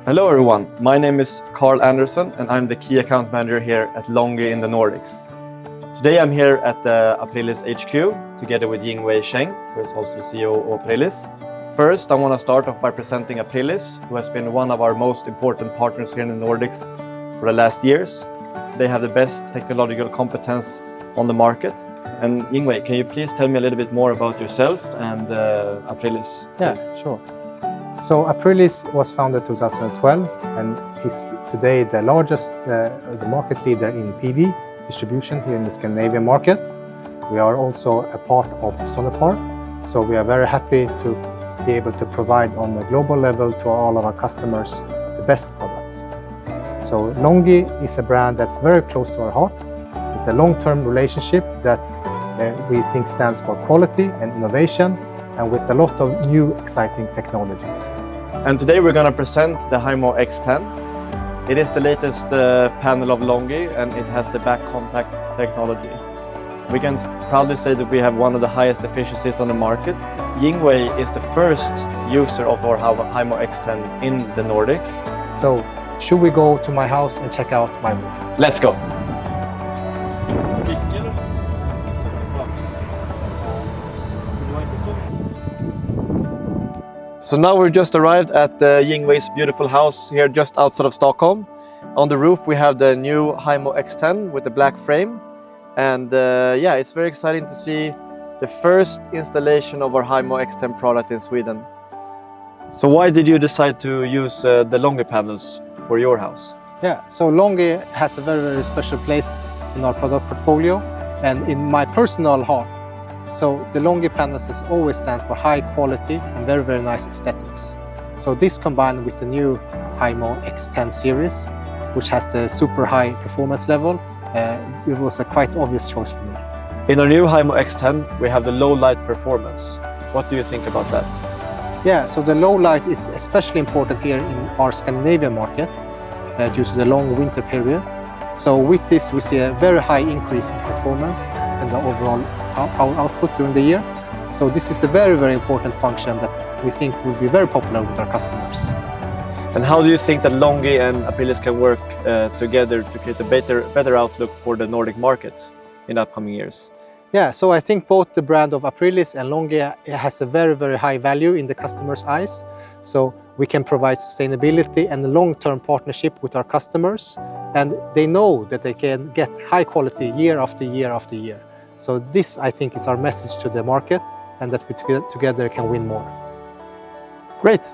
Hello everyone, my name is Carl Anderson and I'm the key account manager here at LONGi in the Nordics. Today I'm here at the Aprilice HQ together with Jing-Wei Cheng, who is also the CEO of Aprilice. First, I want to start off by presenting Aprilice, who has been one of our most important partners here in the Nordics for the last years. They have the best technological competence on the market. And Jing-Wei, can you please tell me a little bit more about yourself and Aprilice? Yes, sure. So Aprilice was founded in 2012 and is today the largest, the market leader in PV distribution here in the Scandinavian market. We are also a part of Sonepar, so we are very happy to be able to provide on a global level to all of our customers the best products. So LONGi is a brand that's very close to our heart. It's a long-term relationship that we think stands for quality and innovation, and with a lot of new exciting technologies. And today we're going to present the Hi-MO X10. It is the latest panel of LONGi and it has the back contact technology. We can proudly say that we have one of the highest efficiencies on the market. Jing-Wei is the first user of our Hi-MO X10 in the Nordics. So should we go to my house and check out my roof? Let's go! So now we're just arrived at Jing-Wei's beautiful house here just outside of Stockholm. On the roof we have the new Hi-MO X10 with the black frame. And yeah, it's very exciting to see the first installation of our Hi-MO X10 product in Sweden. So why did you decide to use the LONGi panels for your house? Yeah, so LONGi has a very, very special place in our product portfolio and in my personal heart. So the LONGi panels has always stand for high quality and very, very nice aesthetics. So this combined with the new Hi-MO X10 series, which has the super high performance level, it was a quite obvious choice for me. In our new Hi-MO X10, we have the low light performance. What do you think about that? Yeah, so the low light is especially important here in our Scandinavian market due to the long winter period. So with this, we see a very high increase in performance and the overall power output during the year. So this is a very, very important function that we think will be very popular with our customers. And how do you think that LONGi and Aprilice can work together to create a better outlook for the Nordic markets in upcoming years? Yeah, so I think both the brand of Aprilice and LONGi has a very, very high value in the customer's eyes. So we can provide sustainability and a long-term partnership with our customers. And they know that they can get high quality year after year after year. So this, I think, is our message to the market and that we together can win more. Great!